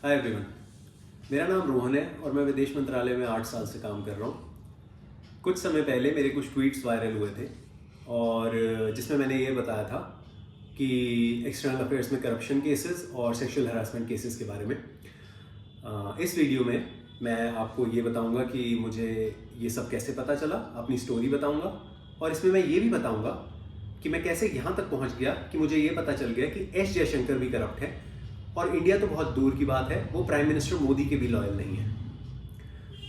Hi everyone, मेरा नाम रोहन है और मैं विदेश मंत्रालय में 8 साल से काम कर रहा हूँ। कुछ समय पहले मेरे कुछ ट्वीट्स वायरल हुए थे और जिसमें मैंने ये बताया था कि एक्सटर्नल अफेयर्स में करप्शन केसेस और सेक्सुअल हरासमेंट केसेस के बारे में। इस वीडियो में मैं आपको ये बताऊंगा कि मुझे ये सब कैसे पता चला, अपनी स्टोरी बताऊंगा और इसमें मैं ये भी बताऊंगा कि मैं कैसे यहाँ तक पहुँच गया कि मुझे ये पता चल गया कि एस जयशंकर भी करप्ट है और इंडिया तो बहुत दूर की बात है, वो प्राइम मिनिस्टर मोदी के भी लॉयल नहीं है।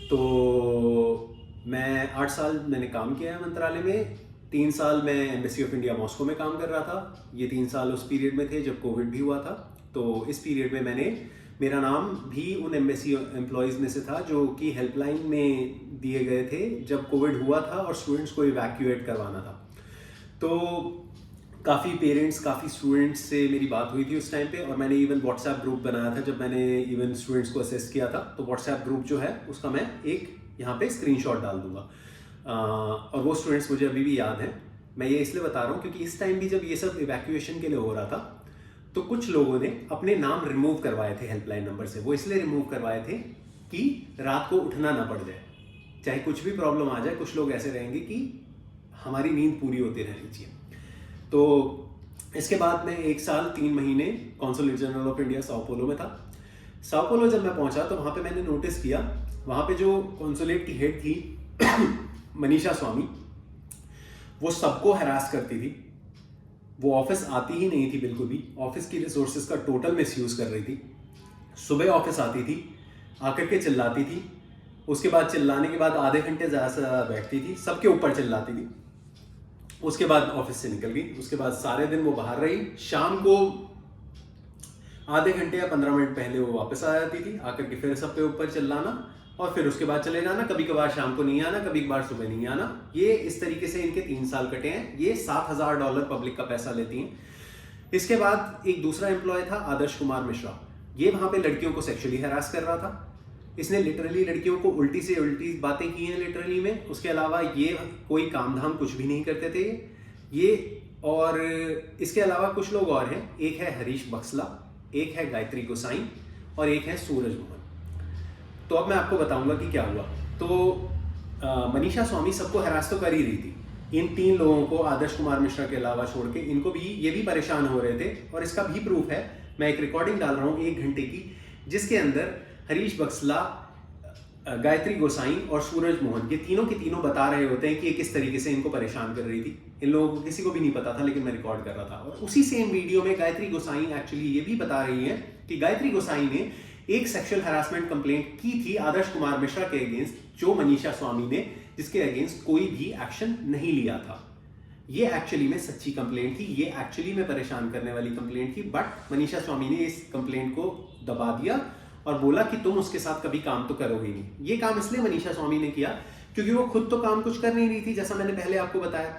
तो मैं 8 साल मैंने काम किया है मंत्रालय में। 3 साल मैं एम्बेसी ऑफ इंडिया मॉस्को में काम कर रहा था। ये 3 साल उस पीरियड में थे जब कोविड भी हुआ था। तो इस पीरियड में मेरा नाम भी उन एम्बेसी एम्प्लॉयज़ में से था जो कि हेल्पलाइन में दिए गए थे जब कोविड हुआ था और स्टूडेंट्स को इवैक्यूएट करवाना था। तो काफ़ी पेरेंट्स, काफ़ी स्टूडेंट्स से मेरी बात हुई थी उस टाइम पे और मैंने इवन व्हाट्सएप ग्रुप बनाया था जब मैंने इवन स्टूडेंट्स को असेस किया था। तो व्हाट्सएप ग्रुप जो है उसका मैं एक यहाँ पे स्क्रीनशॉट डाल दूंगा और वो स्टूडेंट्स मुझे अभी भी याद हैं। मैं ये इसलिए बता रहा हूँ क्योंकि इस टाइम भी जब ये सब इवैक्यूएशन के लिए हो रहा था तो कुछ लोगों ने अपने नाम रिमूव करवाए थे हेल्पलाइन नंबर से। वो इसलिए रिमूव करवाए थे कि रात को उठना ना पड़ जाए, चाहे कुछ भी प्रॉब्लम आ जाए। कुछ लोग ऐसे रहेंगे कि हमारी नींद पूरी होती रहनी चाहिए। तो इसके बाद मैं 1 साल 3 महीने consulate general of India Sao Paulo में था। साओ पोलो जब मैं पहुंचा तो वहाँ पे मैंने नोटिस किया, वहाँ पे जो कॉन्सुलेट की हेड थी मनीषा स्वामी, वो सबको हरास करती थी। वो ऑफिस आती ही नहीं थी बिल्कुल भी, ऑफिस की रिसोर्सेज का टोटल मिसयूज कर रही थी। सुबह ऑफिस आती थी, आकर के चिल्लाती थी, उसके बाद चिल्लाने के बाद आधे घंटे ज़्यादा से ज़्यादा बैठती थी, सबके ऊपर चिल्लाती थी। उसके बाद ऑफिस से निकल गई। उसके बाद सारे दिन वो बाहर रही। शाम को आधे घंटे या 15 मिनट पहले वो वापस आ जाती थी, आकर के फिर सब पे ऊपर चिल्लाना और फिर उसके बाद चले जाना। कभी कभार शाम को नहीं आना, कभी कभार सुबह नहीं आना। ये इस तरीके से इनके 3 साल कटे हैं। ये $7,000 पब्लिक का पैसा लेती हैं। इसके बाद एक दूसरा एम्प्लॉय था आदर्श कुमार मिश्रा। ये वहां पे लड़कियों को सेक्सुअली हरास कर रहा था। इसने लिटरली लड़कियों को उल्टी से उल्टी बातें की हैं लिटरली में। उसके अलावा ये कोई काम धाम कुछ भी नहीं करते थे ये। और इसके अलावा कुछ लोग और हैं, एक है हरीश बक्सला, एक है गायत्री गोसाई और एक है सूरज मोहन। तो अब मैं आपको बताऊंगा कि क्या हुआ। तो मनीषा स्वामी सबको हरास तो कर ही रही थी। इन 3 लोगों को आदर्श कुमार मिश्रा के अलावा छोड़ के इनको भी ये भी परेशान हो रहे थे और इसका भी प्रूफ है। मैं एक रिकॉर्डिंग डाल रहा हूँ 1 घंटे की, जिसके अंदर हरीश बक्सला, गायत्री गोसाई और सूरज मोहन, ये तीनों के तीनों बता रहे होते हैं कि ये किस तरीके से इनको परेशान कर रही थी। इन लोगों को किसी को भी नहीं पता था, लेकिन मैं रिकॉर्ड कर रहा था। और उसी सेम वीडियो में गायत्री गोसाई एक्चुअली ये भी बता रही है कि गायत्री गोसाई ने एक सेक्सुअल हरासमेंट कंप्लेंट की थी आदर्श कुमार मिश्रा के अगेंस्ट, जो मनीषा स्वामी ने, जिसके अगेंस्ट कोई भी एक्शन नहीं लिया था। ये एक्चुअली में सच्ची कंप्लेंट थी, ये एक्चुअली में परेशान करने वाली कंप्लेंट थी। बट मनीषा स्वामी ने इस कंप्लेंट को दबा दिया और बोला कि तुम उसके साथ कभी काम तो करोगे नहीं। ये काम इसलिए मनीषा स्वामी ने किया क्योंकि वो खुद तो काम कुछ कर नहीं रही थी, जैसा मैंने पहले आपको बताया।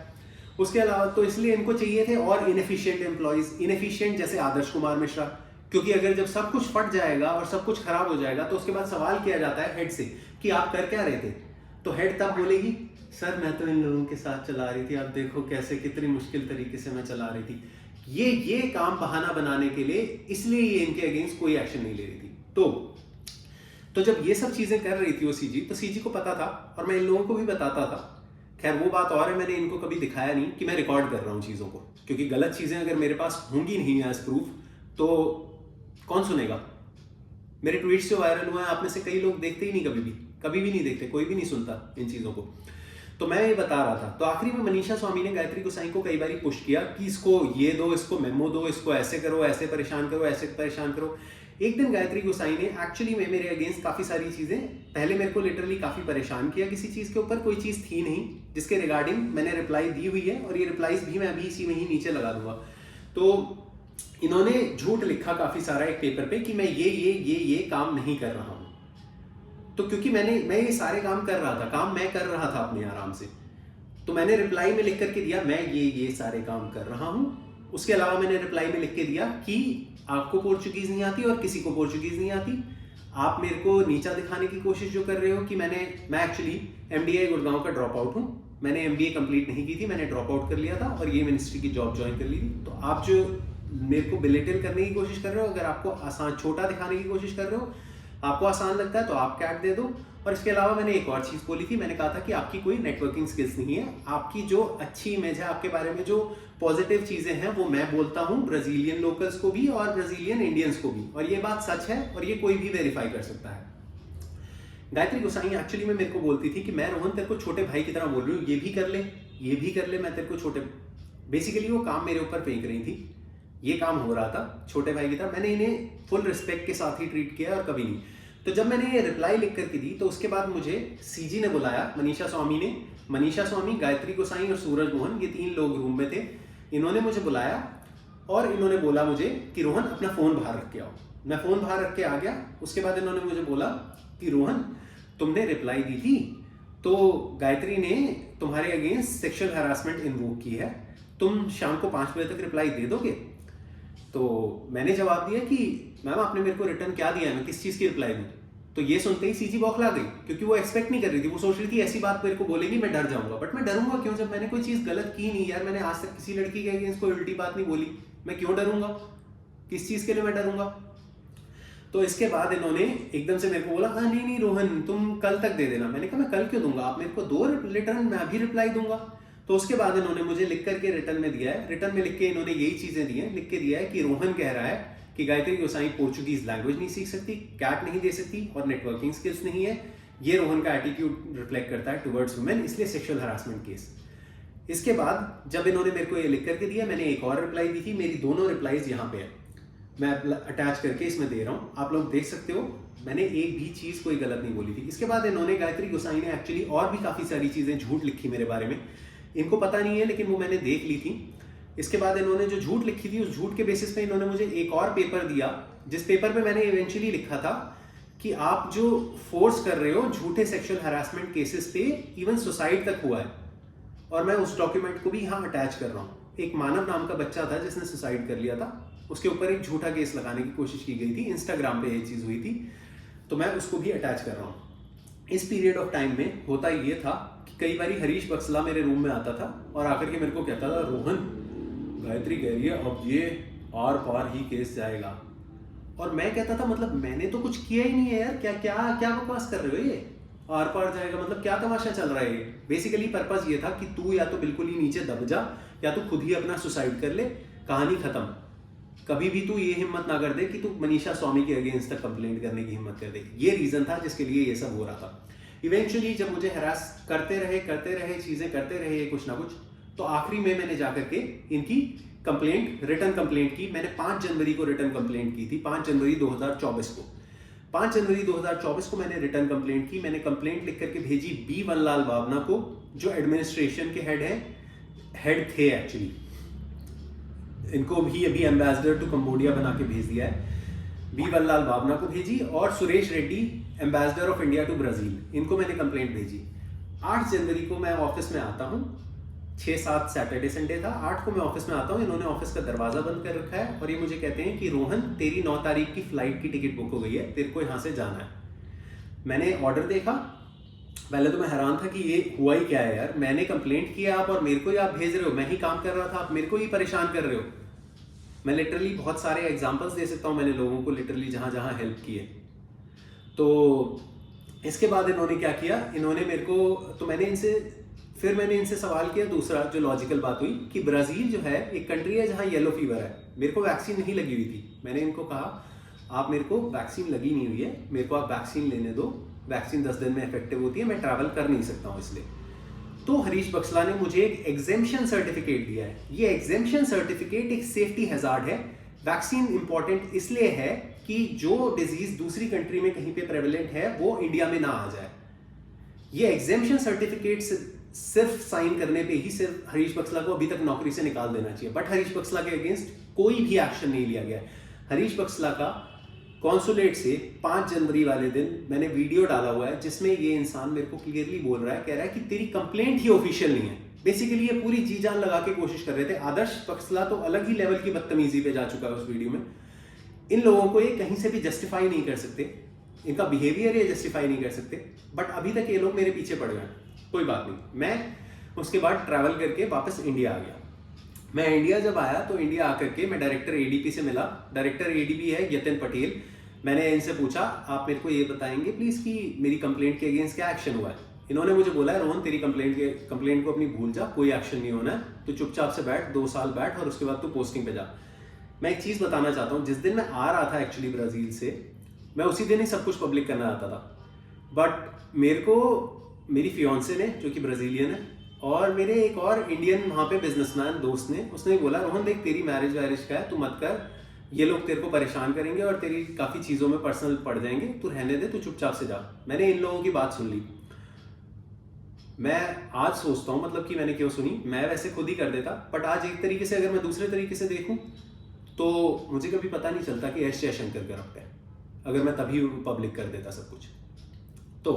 उसके अलावा तो इसलिए इनको चाहिए थे और इनएफिशिएंट एम्प्लॉइज, इनएफिशिएंट जैसे आदर्श कुमार मिश्रा। क्योंकि अगर जब सब कुछ फट जाएगा और सब कुछ खराब हो जाएगा तो उसके बाद सवाल किया जाता है हेड से कि आप कर क्या रहे थे। तो हेड तब बोलेगी, सर मैं तो इन लोगों के साथ चला रही थी, आप देखो कैसे कितनी मुश्किल तरीके से मैं चला रही थी। ये काम बहाना बनाने के लिए, इसलिए ये इनके अगेंस्ट कोई एक्शन नहीं ले रही थी। तो जब ये सब चीजें कर रही थी वो सीजी, तो सीजी को पता था और मैं इन लोगों को भी बताता था। खैर वो बात और है, मैंने इनको कभी दिखाया नहीं कि मैं रिकॉर्ड कर रहा हूँ चीजों को, क्योंकि गलत चीजें अगर मेरे पास होंगी नहीं एज प्रूफ तो कौन सुनेगा। मेरे ट्वीट्स जो वायरल हुए हैं, आप में से कई लोग देखते ही नहीं, कभी भी नहीं देखते, कोई भी नहीं सुनता इन चीजों को। तो मैं ये बता रहा था। तो आखिरी में मनीषा स्वामी ने गायत्री गोसाई को कई बार पुश किया कि इसको ये दो, इसको मेमो दो, इसको ऐसे करो, ऐसे परेशान करो, ऐसे परेशान करो। एक दिन गायत्री गोसाई ने एक्चुअली में मेरे अगेंस्ट काफी सारी चीजें, पहले मेरे को लिटरली काफी परेशान किया किसी चीज के ऊपर। कोई चीज थी नहीं जिसके रिगार्डिंग मैंने रिप्लाई दी हुई है और ये रिप्लाईज भी मैं अभी इसी में ही नीचे लगा दूंगा। तो इन्होंने झूठ लिखा काफी सारा एक पेपर पे कि मैं ये काम नहीं कर रहा हूं। तो क्योंकि मैं ये सारे काम कर रहा था, काम मैं कर रहा था अपने आराम से, तो मैंने रिप्लाई में लिख करके दिया मैं ये सारे काम कर रहा हूं। उसके अलावा मैंने रिप्लाई में लिख के दिया कि आपको पोर्चुगीज नहीं आती और किसी को पोर्चुगीज नहीं आती। आप मेरे को नीचा दिखाने की कोशिश जो कर रहे हो कि मैं एक्चुअली MDI गुड़गांव का ड्रॉप आउट हूं। मैंने MBA कंप्लीट नहीं की थी, मैंने ड्रॉप आउट कर लिया था और ये मिनिस्ट्री की जॉब ज्वाइन कर ली थी। तो आप जो मेरे को बिलिटिल करने की कोशिश कर रहे हो, अगर आपको आसान छोटा दिखाने की कोशिश कर रहे हो, आपको आसान लगता है तो आप कैट दे दो। और इसके अलावा मैंने एक और चीज़ बोली थी, मैंने कहा था कि आपकी कोई नेटवर्किंग स्किल्स नहीं है, आपकी जो अच्छी इमेज है, आपके बारे में जो पॉजिटिव चीज़ें हैं वो मैं बोलता हूँ ब्राज़ीलियन लोकल्स को भी और ब्राज़ीलियन इंडियंस को भी, और ये बात सच है और ये कोई भी वेरीफाई कर सकता है। गायत्री गोसाई एक्चुअली में मेरे को बोलती थी कि मैं रोहन तेरे को छोटे भाई की तरह बोल रही हूँ, ये भी कर ले, ये भी कर ले, मैं तेरे को छोटे, बेसिकली वो काम मेरे ऊपर फेंक रही थी, ये काम हो रहा था छोटे भाई की तरह। मैंने इन्हें फुल रिस्पेक्ट के साथ ही ट्रीट किया और कभी नहीं। तो जब मैंने ये रिप्लाई लिख करके दी तो उसके बाद मुझे सीजी ने बुलाया, मनीषा स्वामी ने, मनीषा स्वामी, गायत्री गोसाई और सूरज मोहन, ये 3 लोग रूम में थे। इन्होंने मुझे बुलाया और इन्होंने बोला मुझे कि रोहन अपना फ़ोन बाहर रख के आओ। मैं फ़ोन बाहर रख के आ गया। उसके बाद इन्होंने मुझे बोला कि रोहन तुमने रिप्लाई दी थी तो गायत्री ने तुम्हारे अगेंस्ट सेक्सुअल हैरासमेंट इन्वोक की है, तुम शाम को 5 बजे तक रिप्लाई दे दोगे? तो मैंने जवाब दिया कि मैम आपने मेरे को रिटर्न क्या दिया है, मैं किस चीज़ की रिप्लाई दूँ? तो ये सुनते ही सीजी बौखला गई, क्योंकि वो एक्सपेक्ट नहीं कर रही थी, वो सोच रही थी ऐसी बात मेरे को बोलेगी मैं डर जाऊंगा। बट मैं डरूंगा क्यों जब मैंने कोई चीज़ गलत की नहीं यार, मैंने आज तक किसी लड़की के अगेंस्ट कोई उल्टी बात नहीं बोली, मैं क्यों डरूंगा, किस चीज़ के लिए मैं डरूंगा? तो इसके बाद इन्होंने एकदम से मेरे को बोला हाँ नहीं रोहन तुम कल तक दे देना। मैंने कहा मैं कल क्यों दूंगा, आप मेरे को दो रिटर्न, मैं अभी रिप्लाई दूंगा। तो उसके बाद इन्होंने मुझे लिख करके रिटर्न में दिया है, रिटर्न में लिख के इन्होंने यही चीज़ें दी हैं, लिख के दिया है कि रोहन कह रहा है कि गायत्री गोसाई पोर्चुगीज लैंग्वेज नहीं सीख सकती, कैट नहीं दे सकती और नेटवर्किंग स्किल्स नहीं है, ये रोहन का एटीट्यूड रिफ्लेक्ट करता है टुवर्ड्स वुमेन, इसलिए सेक्सुअल हरासमेंट केस। इसके बाद जब इन्होंने मेरे को ये लिख करके दिया, मैंने एक और रिप्लाई दी थी, मेरी दोनों रिप्लाईज यहाँ पे है, मैं अटैच करके इसमें दे रहा हूँ, आप लोग देख सकते हो, मैंने एक भी चीज़ कोई गलत नहीं बोली थी। इसके बाद इन्होंने, गायत्री गोसाई ने एक्चुअली और भी काफ़ी सारी चीज़ें झूठ लिखी मेरे बारे में, इनको पता नहीं है लेकिन वो मैंने देख ली थी। इसके बाद इन्होंने जो झूठ लिखी थी उस झूठ के बेसिस पे इन्होंने मुझे एक और पेपर दिया, जिस पेपर पे मैंने इवेंचुअली लिखा था कि आप जो फोर्स कर रहे हो झूठे सेक्सुअल हरासमेंट केसेस पे, इवन सुसाइड तक हुआ है, और मैं उस डॉक्यूमेंट को भी यहाँ अटैच कर रहा हूँ। एक मानव नाम का बच्चा था जिसने सुसाइड कर लिया था, उसके ऊपर एक झूठा केस लगाने की कोशिश की गई थी, इंस्टाग्राम पे ये चीज़ हुई थी, तो मैं उसको भी अटैच कर रहा हूँ। इस पीरियड ऑफ टाइम में होता ये था कि कई बार हरीश बक्सला मेरे रूम में आता था और आकर के मेरे को कहता था रोहन गायत्री कह रही है अब ये आर पार ही केस जाएगा, और मैं कहता था मतलब मैंने तो कुछ किया ही नहीं है यार, क्या क्या क्या बकवास कर रहे हो, ये आर पार जाएगा मतलब क्या तमाशा चल रहा है। बेसिकली पर्पस ये था कि तू या तो बिल्कुल ही नीचे दब जा या तो खुद ही अपना सुसाइड कर ले, कहानी खत्म। कभी भी तू ये हिम्मत ना कर दे कि तू मनीषा स्वामी के अगेंस्ट तक कंप्लेंट करने की हिम्मत कर दे। ये रीजन था जिसके लिए ये सब हो रहा था। इवेंचुअली जब मुझे हरास करते रहे चीजें करते रहे कुछ ना कुछ, तो आखिरी में मैंने जाकर के इनकी कंप्लेंट, रिटर्न कंप्लेंट की। मैंने 5 जनवरी को रिटर्न कंप्लेंट की थी, 5 जनवरी 2024 को। 5 जनवरी 2024 को मैंने रिटर्न कंप्लेंट की। मैंने कंप्लेंट लिख करके भेजी बी वनलाल बावना को, जो एडमिनिस्ट्रेशन के हेड थे एक्चुअली। इनको भी अभी एम्बेसडर टू कंबोडिया बना के भेज दिया है। बी वनलाल बावना को भेजी, और Suresh Reddy ambassador of India to Brazil, इनको मैंने कंप्लेंट भेजी। 8 जनवरी को मैं ऑफिस में आता हूँ, 6-7 सैटरडे संडे था, 8 को मैं ऑफिस में आता हूँ। इन्होंने ऑफिस का दरवाजा बंद कर रखा है और ये मुझे कहते हैं कि रोहन तेरी 9 तारीख की फ्लाइट की टिकट बुक हो गई है, तेरे को यहाँ से जाना है। मैंने ऑर्डर देखा, पहले तो मैं हैरान था कि ये हुआ ही क्या है यार, मैंने कंप्लेंट किया आप और मेरे को ही आप भेज रहे हो, मैं ही काम कर रहा था, आप मेरे को ही परेशान कर रहे हो। मैं लिटरली बहुत सारे एग्जाम्पल्स दे सकता हूँ, मैंने लोगों को लिटरली जहाँ जहाँ हेल्प की है। तो इसके बाद इन्होंने क्या किया, इन्होंने मेरे को, तो मैंने इनसे सवाल किया। दूसरा जो लॉजिकल बात हुई कि ब्राज़ील जो है एक कंट्री है जहाँ येलो फीवर है, मेरे को वैक्सीन नहीं लगी हुई थी। मैंने इनको कहा आप मेरे को वैक्सीन लगी नहीं हुई है, मेरे को आप वैक्सीन लेने दो, वैक्सीन 10 दिन में इफेक्टिव होती है, मैं ट्रैवल कर नहीं सकता हूँ इसलिए। तो हरीश बक्सला ने मुझे एक एग्जेम्पशन सर्टिफिकेट दिया है। ये एग्जेम्पशन सर्टिफिकेट एक सेफ्टी हैजार्ड है। वैक्सीन इंपॉर्टेंट इसलिए है कि जो डिजीज दूसरी कंट्री में कहीं पे प्रेवलेंट है वो इंडिया में ना आ जाए। ये एग्जेम्पशन सर्टिफिकेट सिर्फ साइन करने पे ही सिर्फ हरीश बक्सला को अभी तक नौकरी से निकाल देना चाहिए, बट हरीश बक्सला के अगेंस्ट कोई भी एक्शन नहीं लिया गया। हरीश बक्सला का कॉन्सुलेट से 5 जनवरी वाले दिन मैंने वीडियो डाला हुआ है जिसमें ये इंसान मेरे को क्लियरली बोल रहा है, कह रहा है कि तेरी कंप्लेंट ही ऑफिशियल नहीं है। बेसिकली ये पूरी जी जान लगा के कोशिश कर रहे थे। आदर्श बक्सला तो अलग ही लेवल की बदतमीजी पे जा चुका है उस वीडियो में। इन लोगों को ये कहीं से भी जस्टिफाई नहीं कर सकते, इनका बिहेवियर ये जस्टिफाई नहीं कर सकते, बट अभी तक ये लोग मेरे पीछे पड़ गए। कोई बात नहीं, मैं उसके बाद ट्रैवल करके वापस इंडिया आ गया। मैं इंडिया जब आया तो इंडिया आकर के मैं डायरेक्टर एडीपी से मिला। डायरेक्टर एडीपी है यतिन पटेल। मैंने इनसे पूछा आप मेरे को ये बताएंगे प्लीज़ कि मेरी कंप्लेंट के अगेंस्ट क्या एक्शन हुआ है। इन्होंने मुझे बोला है रोहन तेरी कंप्लेंट को अपनी भूल जा, कोई एक्शन नहीं होना है, तो चुपचाप से बैठ, 2 साल बैठ और उसके बाद तू पोस्टिंग पे जा। मैं एक चीज़ बताना चाहता हूँ, जिस दिन मैं आ रहा था एक्चुअली ब्राज़ील से, मैं उसी दिन ही सब कुछ पब्लिक करना चाहता था, बट मेरे को मेरी फियोन्से ने, जो कि ब्राज़ीलियन है, और मेरे एक और इंडियन वहाँ पे बिजनेसमैन दोस्त ने, उसने बोला रोहन देख तेरी मैरिज वैरिज का है, तू मत कर, ये लोग तेरे को परेशान करेंगे और तेरी काफ़ी चीज़ों में पर्सनल पड़ जाएंगे, तू रहने दे, तू चुपचाप से जा। मैंने इन लोगों की बात सुन ली। मैं आज सोचता हूँ मतलब कि मैंने क्यों सुनी, मैं वैसे खुद ही कर देता, बट आज एक तरीके से अगर मैं दूसरे तरीके से देखूँ तो मुझे कभी पता नहीं चलता कि एस जयशंकर का रखता है, अगर मैं तभी पब्लिक कर देता सब कुछ। तो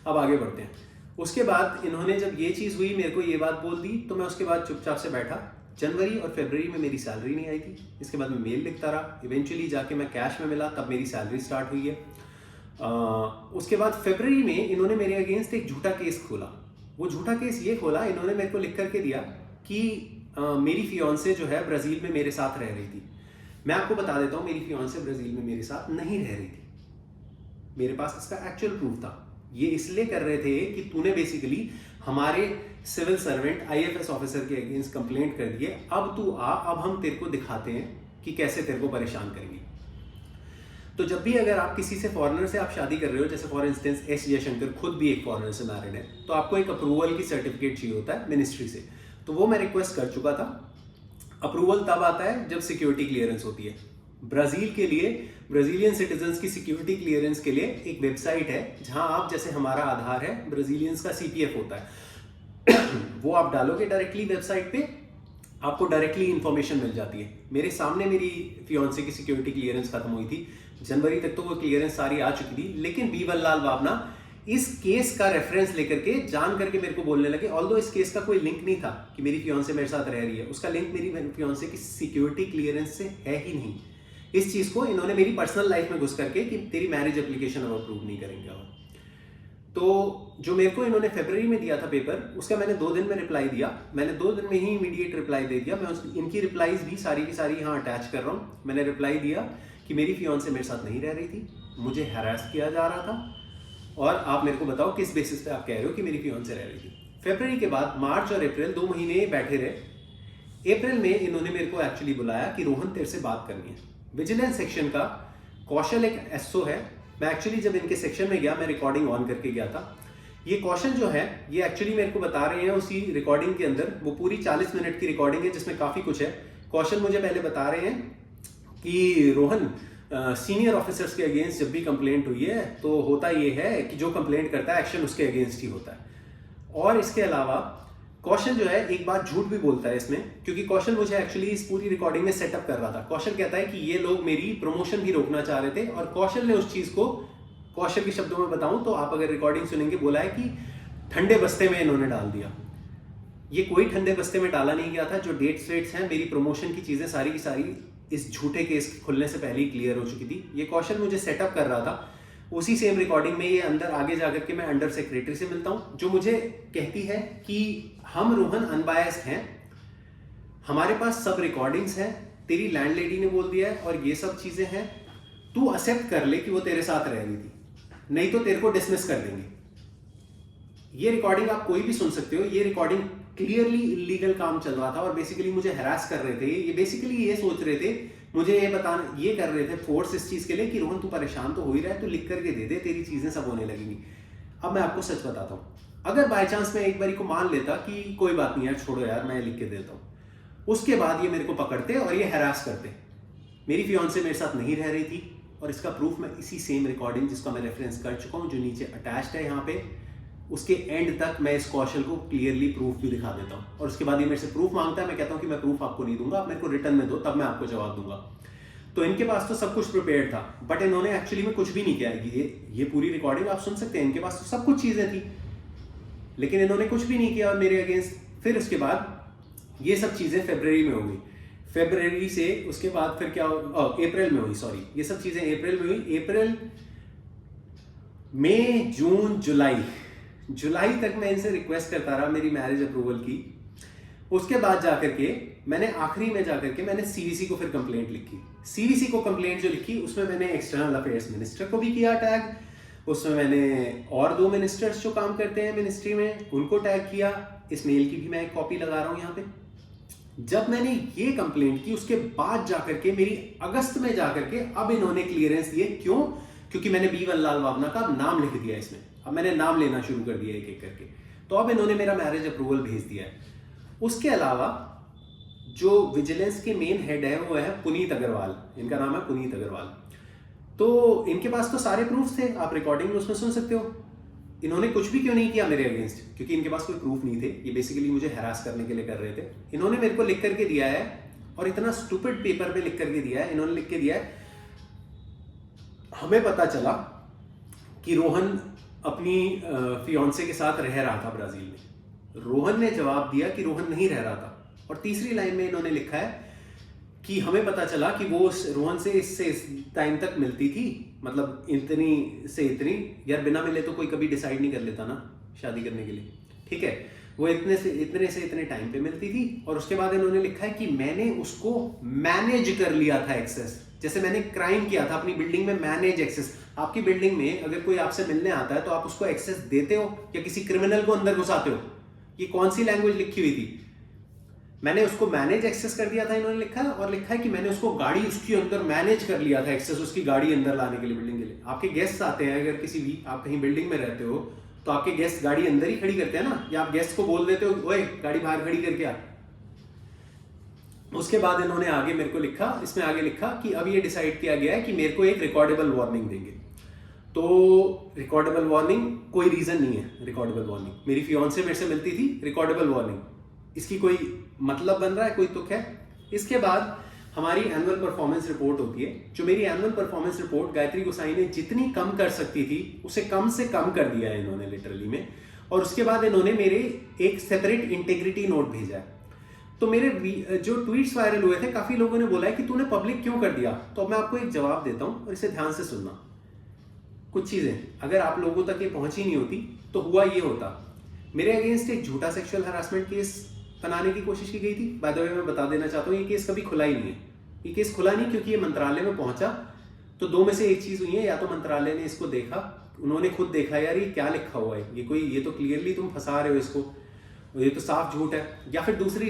अब आगे बढ़ते हैं। उसके बाद इन्होंने जब ये चीज़ हुई, मेरे को ये बात बोल दी, तो मैं उसके बाद चुपचाप से बैठा। जनवरी और फरवरी में मेरी सैलरी नहीं आई थी। इसके बाद मैं मेल लिखता रहा, इवेंचुअली जाके मैं कैश में मिला, तब मेरी सैलरी स्टार्ट हुई है। उसके बाद फरवरी में इन्होंने मेरे अगेंस्ट एक झूठा केस खोला। वो झूठा केस ये खोला, इन्होंने मेरे को लिख करके दिया कि मेरी फियोन्से जो है ब्राज़ील में मेरे साथ रह रही थी। मैं आपको बता देता हूँ, मेरी फियोन्से ब्राज़ील में मेरे साथ नहीं रह रही थी। मेरे पास इसका एक्चुअल प्रूफ था। ये इसलिए कर रहे थे कि तूने बेसिकली हमारे सिविल सर्वेंट आईएफएस ऑफिसर के अगेंस्ट कंप्लेंट कर दिए, अब तू आ, अब हम तेरे को दिखाते हैं कि कैसे तेरे को परेशान करेंगे। तो जब भी अगर आप किसी से फॉरेनर से आप शादी कर रहे हो, जैसे फॉर इंस्टेंस एस जयशंकर खुद भी एक फॉरेनर से मैरिड है, तो आपको एक अप्रूवल की सर्टिफिकेट चाहिए होता है मिनिस्ट्री से। तो वो मैं रिक्वेस्ट कर चुका था। अप्रूवल तब आता है जब सिक्योरिटी क्लियरेंस होती है। ब्राज़ील के लिए, ब्राज़ीलियन सिटीजन्स की सिक्योरिटी क्लियरेंस के लिए एक वेबसाइट है, जहां आप, जैसे हमारा आधार है, ब्राज़ीलियंस का सीपीएफ होता है, वो आप डालोगे डायरेक्टली वेबसाइट पे, आपको डायरेक्टली इंफॉर्मेशन मिल जाती है। मेरे सामने मेरी फियोन्से की सिक्योरिटी क्लियरेंस खत्म हुई थी, जनवरी तक तो वो क्लियरेंस सारी आ चुकी थी, लेकिन बीवल लाल बाबना इस केस का रेफरेंस लेकर के जान करके मेरे को बोलने लगे, ऑल्दो इस केस का कोई लिंक नहीं था कि मेरी फियोन्से मेरे साथ रह रही है, उसका लिंक मेरी फियोन्से की सिक्योरिटी क्लियरेंस से है ही नहीं। इस चीज को इन्होंने मेरी पर्सनल लाइफ में घुस करके कि तेरी मैरिज एप्लीकेशन हम अप्रूव नहीं करेंगे। और तो जो मेरे को इन्होंने फरवरी में दिया था पेपर, उसका मैंने 2 दिन में रिप्लाई दिया। मैंने 2 दिन में ही इमीडिएट रिप्लाई दे दिया। मैं इनकी रिप्लाईज भी सारी की सारी यहाँ अटैच कर रहा हूँ। मैंने रिप्लाई दिया कि मेरी फियोन्से मेरे साथ नहीं रह रही थी, मुझे हैरास किया जा रहा था, और आप मेरे को बताओ किस बेसिस पे आप कह रहे हो कि मेरी फियोन्से रह रही थी। फरवरी के बाद मार्च और अप्रैल 2 महीने बैठे रहे। अप्रैल में इन्होंने मेरे को एक्चुअली बुलाया कि रोहन तेरे से बात करनी है। विजिलेंस सेक्शन का कौशल एक एसओ है। मैं एक्चुअली जब इनके सेक्शन में गया, मैं रिकॉर्डिंग ऑन करके गया था। ये कौशल जो है, ये एक्चुअली मेरे को बता रहे हैं उसी रिकॉर्डिंग के अंदर, वो पूरी 40 मिनट की रिकॉर्डिंग है जिसमें काफ़ी कुछ है। कौशल मुझे पहले बता रहे हैं कि रोहन, सीनियर ऑफिसर्स के अगेंस्ट जब भी कंप्लेंट हुई है तो होता ये है कि जो कंप्लेंट करता है एक्शन उसके अगेंस्ट ही होता है। और इसके अलावा कौशल जो है एक बात झूठ भी बोलता है इसमें, क्योंकि कौशल मुझे एक्चुअली इस पूरी रिकॉर्डिंग में सेटअप कर रहा था। कौशल कहता है कि ये लोग मेरी प्रमोशन भी रोकना चाह रहे थे, और कौशल ने उस चीज को, कौशल के शब्दों में बताऊं तो आप अगर रिकॉर्डिंग सुनेंगे, बोला है कि ठंडे बस्ते में इन्होंने डाल दिया। ये कोई ठंडे बस्ते में डाला नहीं गया था। जो डेट्स वेट्स हैं, मेरी प्रमोशन की चीजें सारी की सारी इस झूठे केस खुलने से पहले ही क्लियर हो चुकी थी। ये कौशल मुझे सेटअप कर रहा था। उसी सेम रिकॉर्डिंग में ये अंदर आगे जाकर के मैं अंडर सेक्रेटरी से मिलता हूं, जो मुझे कहती है कि हम रोहन अनबायस्ड हैं, हमारे पास सब रिकॉर्डिंग्स हैं, तेरी लैंडलेडी ने बोल दिया है और ये सब चीजें हैं, तू एक्सेप्ट कर ले कि वो तेरे साथ रह रही थी, नहीं तो तेरे को डिसमिस कर देंगे। ये रिकॉर्डिंग आप कोई भी सुन सकते हो। ये रिकॉर्डिंग क्लियरली इलीगल काम चल रहा था और बेसिकली मुझे हैरास कर रहे थे। ये बेसिकली ये सोच रहे थे, मुझे ये बताना, ये कर रहे थे फोर्स इस चीज के लिए कि रोहन तू परेशान तो हो ही रहा है, तो लिख करके दे दे, तेरी चीजें सब होने लगेंगी। अब मैं आपको सच बताता हूँ, अगर बाय चांस मैं एक बारी को मान लेता कि कोई बात नहीं यार, छोड़ो यार, मैं लिख के देता हूँ, उसके बाद ये मेरे को पकड़ते और ये हैरास करते। मेरी फियोन्से मेरे साथ नहीं रह रही थी, और इसका प्रूफ मैं इसी सेम रिकॉर्डिंग जिसका मैं रेफरेंस कर चुका हूँ, जो नीचे अटैच्ड है यहाँ पे, उसके एंड तक मैं इस कौशल को क्लियरली प्रूफ भी दिखा देता हूँ। और उसके बाद ये मेरे से प्रूफ मांगता है, मैं कहता हूँ कि मैं प्रूफ आपको नहीं दूंगा, आप मेरे को रिटर्न में दो, तब मैं आपको जवाब दूंगा। तो इनके पास तो सब कुछ प्रिपेयर्ड था, बट इन्होंने एक्चुअली में कुछ भी नहीं किया। ये पूरी रिकॉर्डिंग आप सुन सकते हैं, इनके पास तो सब कुछ चीजें थी, लेकिन इन्होंने कुछ भी नहीं किया मेरे अगेंस्ट। फिर उसके बाद ये सब चीजें फरवरी में हो गई। फरवरी से उसके बाद फिर क्या, अप्रैल में हुई, सॉरी, ये सब चीजें अप्रैल में हुई। अप्रैल, मई, जून, जुलाई तक मैं इनसे रिक्वेस्ट करता रहा मेरी मैरिज अप्रूवल की। उसके बाद जाकर के मैंने आखिरी में जाकर के मैंने सीवीसी को फिर कंप्लेंट लिखी। सीवीसी को कंप्लेंट जो लिखी उसमें मैंने एक्सटर्नल अफेयर्स मिनिस्टर को भी किया टैग, उसमें मैंने और 2 मिनिस्टर्स जो काम करते हैं मिनिस्ट्री में उनको टैग किया। इस मेल की भी मैं एक कॉपी लगा रहा हूँ यहाँ पे। जब मैंने ये कंप्लेंट की उसके बाद जाकर के मेरी अगस्त में जाकर के अब इन्होंने क्लियरेंस दिए। क्यों? क्योंकि मैंने B1 लाल बावना का अब नाम लिख दिया इसमें, अब मैंने नाम लेना शुरू कर दिया एक एक करके, तो अब इन्होंने मेरा मैरिज अप्रूवल भेज दिया है। उसके अलावा जो विजिलेंस के मेन हेड है वो है पुनीत अग्रवाल, इनका नाम है पुनीत अग्रवाल। तो इनके पास तो सारे प्रूफ थे, आप रिकॉर्डिंग में उसमें सुन सकते हो। इन्होंने कुछ भी क्यों नहीं किया मेरे अगेंस्ट? क्योंकि इनके पास कोई प्रूफ नहीं थे, ये बेसिकली मुझे हैरास करने के लिए कर रहे थे। इन्होंने मेरे को लिख करके दिया है, और इतना स्टूपिड पेपर पे लिख करके दिया है। इन्होंने लिख के दिया है, हमें पता चला कि रोहन अपनी फियांसे के साथ रह रहा था ब्राजील में। रोहन ने जवाब दिया कि रोहन नहीं रह रहा था। और तीसरी लाइन में इन्होंने लिखा है कि हमें पता चला कि वो रोहन से इससे इस टाइम तक मिलती थी, मतलब इतनी से इतनी, यार बिना मिले तो कोई कभी डिसाइड नहीं कर लेता ना शादी करने के लिए, ठीक है। वो इतने से इतने टाइम पे मिलती थी। और उसके बाद इन्होंने लिखा है कि मैंने उसको मैनेज कर लिया था एक्सेस, जैसे मैंने क्राइम किया था अपनी बिल्डिंग में मैनेज एक्सेस। आपकी बिल्डिंग में अगर कोई आपसे मिलने आता है तो आप उसको एक्सेस देते हो या किसी क्रिमिनल को अंदर घुसाते हो? ये कौन सी लैंग्वेज लिखी हुई थी? मैंने उसको मैनेज एक्सेस कर दिया था, इन्होंने लिखा है। और लिखा है कि मैंने उसको गाड़ी उसकी अंदर मैनेज कर लिया था एक्सेस, उसकी गाड़ी अंदर लाने के लिए बिल्डिंग के लिए। आपके गेस्ट आते हैं, अगर किसी भी आप कहीं बिल्डिंग में रहते हो तो आपके गेस्ट गाड़ी अंदर ही खड़ी करते हैं ना, या आप गेस्ट को बोल देते हो ओए गाड़ी बाहर खड़ी करके आ। उसके बाद इन्होंने आगे मेरे को लिखा, इसमें आगे लिखा कि अब ये डिसाइड किया गया है कि मेरे को एक रिकॉर्डेबल वार्निंग देंगे। तो रिकॉर्डेबल वार्निंग कोई रीजन नहीं है। रिकॉर्डेबल वार्निंग, मेरी फियांसे मेरे से मिलती थी, रिकॉर्डेबल वार्निंग, इसकी कोई मतलब बन रहा है, कोई तुक है? इसके बाद हमारी एनुअल परफॉर्मेंस रिपोर्ट होती है। जो मेरी एनुअल परफॉर्मेंस रिपोर्ट गायत्री गोसाई ने जितनी कम कर सकती थी उसे कम से कम कर दिया है इन्होंने लिटरली में। और उसके बाद इन्होंने मेरे एक सेपरेट इंटेग्रिटी नोट भेजा है। तो मेरे जो ट्वीट्स वायरल हुए थे, काफी लोगों ने बोला है कि तूने पब्लिक क्यों कर दिया। तो मैं आपको एक जवाब देता हूं और इसे ध्यान से सुनना। कुछ चीजें अगर आप लोगों तक ये पहुंची नहीं होती तो हुआ ये होता, मेरे अगेंस्ट एक झूठा सेक्सुअल हरासमेंट केस बनाने की कोशिश की गई थी। बाय द वे मैं बता देना चाहता हूँ, ये केस कभी खुला ही नहीं है। ये केस खुला नहीं क्योंकि ये मंत्रालय में पहुंचा तो 2 में से एक चीज हुई है, या तो मंत्रालय ने इसको देखा, उन्होंने खुद देखा यार ये क्या लिखा हुआ है, ये तो क्लियरली तुम फंसा रहे हो इसको, ये तो साफ झूठ है। या फिर दूसरी